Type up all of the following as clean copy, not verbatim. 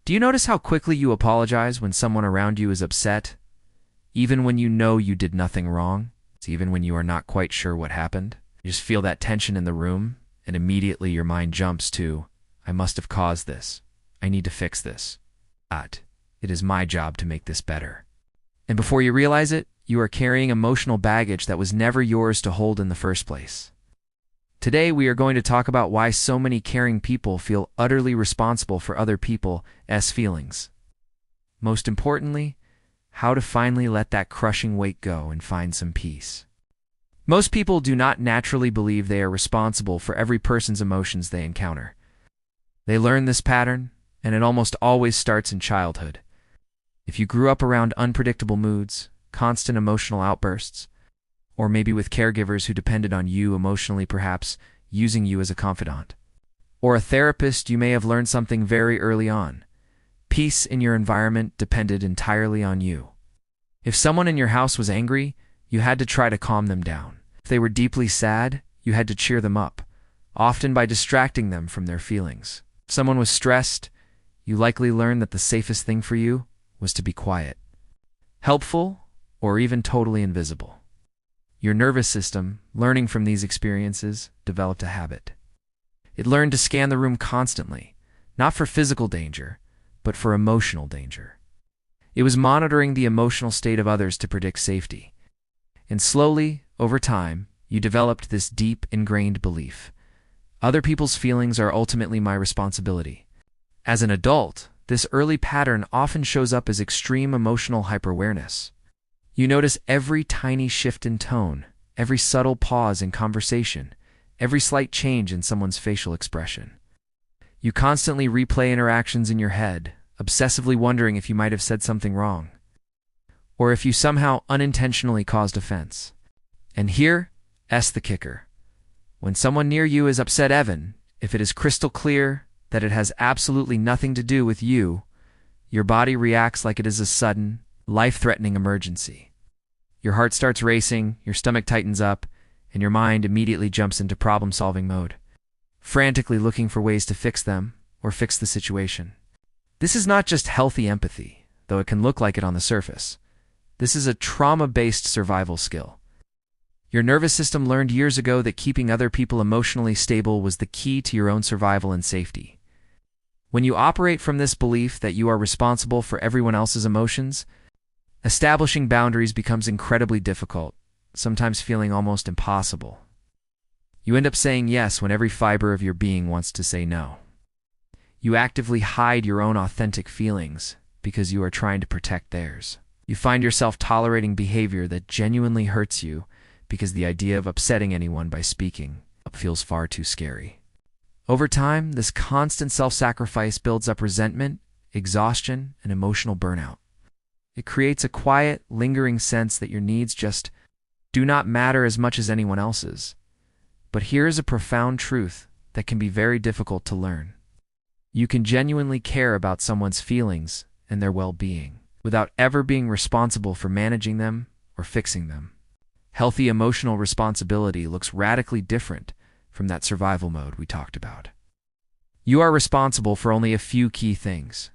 Do you notice how quickly you apologize when someone around you is upset, even when you know you did nothing wrong? Even when you are not quite sure what happened? You just feel that tension in the room, and immediately your mind jumps to, I must have caused this. I need to fix this. It is my job to make this better. And before you realize it, you are carrying emotional baggage that was never yours to hold in the first place. Today, we are going to talk about why so many caring people feel utterly responsible for other people's feelings. Most importantly, how to finally let that crushing weight go and find some peace. Most people do not naturally believe they are responsible for every person's emotions they encounter. They learn this pattern, and it almost always starts in childhood. If you grew up around unpredictable moods, constant emotional outbursts, or maybe with caregivers who depended on you emotionally, perhaps using you as a confidant, or a therapist, you may have learned something very early on. Peace in your environment depended entirely on you. If someone in your house was angry, you had to try to calm them down. If they were deeply sad, you had to cheer them up, often by distracting them from their feelings. If someone was stressed, you likely learned that the safest thing for you was to be quiet, helpful, or even totally invisible. Your nervous system, learning from these experiences, developed a habit. It learned to scan the room constantly, not for physical danger, but for emotional danger. It was monitoring the emotional state of others to predict safety. And slowly, over time, you developed this deep, ingrained belief. Other people's feelings are ultimately my responsibility. As an adult, this early pattern often shows up as extreme emotional hyperawareness. You notice every tiny shift in tone, every subtle pause in conversation, every slight change in someone's facial expression. You constantly replay interactions in your head, obsessively wondering if you might have said something wrong, or if you somehow unintentionally caused offense. And here's the kicker. When someone near you is upset, if it is crystal clear that it has absolutely nothing to do with you, your body reacts like it is a sudden, life-threatening emergency. Your heart starts racing, your stomach tightens up, and your mind immediately jumps into problem-solving mode, frantically looking for ways to fix them or fix the situation. This is not just healthy empathy, though it can look like it on the surface. This is a trauma-based survival skill. Your nervous system learned years ago that keeping other people emotionally stable was the key to your own survival and safety. When you operate from this belief that you are responsible for everyone else's emotions, establishing boundaries becomes incredibly difficult, sometimes feeling almost impossible. You end up saying yes when every fiber of your being wants to say no. You actively hide your own authentic feelings because you are trying to protect theirs. You find yourself tolerating behavior that genuinely hurts you because the idea of upsetting anyone by speaking up feels far too scary. Over time, this constant self-sacrifice builds up resentment, exhaustion, and emotional burnout. It creates a quiet, lingering sense that your needs just do not matter as much as anyone else's. But here is a profound truth that can be very difficult to learn. You can genuinely care about someone's feelings and their well-being without ever being responsible for managing them or fixing them. Healthy emotional responsibility looks radically different from that survival mode we talked about. You are responsible for only a few key things: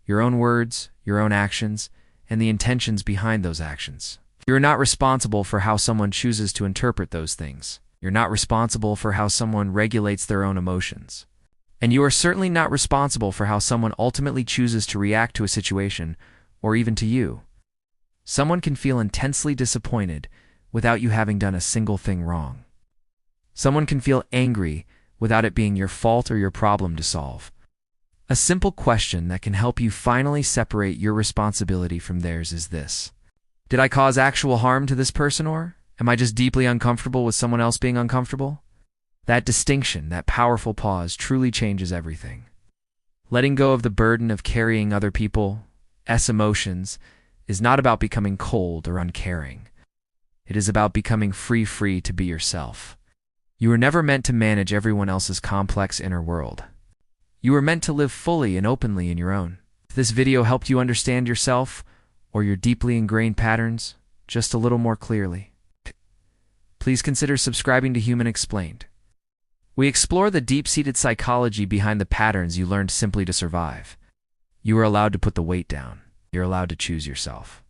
your own words, your own actions, and the intentions behind those actions. You're not responsible for how someone chooses to interpret those things. You're not responsible for how someone regulates their own emotions. And you are certainly not responsible for how someone ultimately chooses to react to a situation, or even to you. Someone can feel intensely disappointed without you having done a single thing wrong. Someone can feel angry without it being your fault or your problem to solve. A simple question that can help you finally separate your responsibility from theirs is this: did I cause actual harm to this person, or am I just deeply uncomfortable with someone else being uncomfortable? That distinction, that powerful pause, truly changes everything. Letting go of the burden of carrying other people's emotions is not about becoming cold or uncaring. It is about becoming free to be yourself. You were never meant to manage everyone else's complex inner world. You were meant to live fully and openly in your own. If this video helped you understand yourself or your deeply ingrained patterns just a little more clearly, please consider subscribing to Human Explained. We explore the deep-seated psychology behind the patterns you learned simply to survive. You are allowed to put the weight down. You're allowed to choose yourself.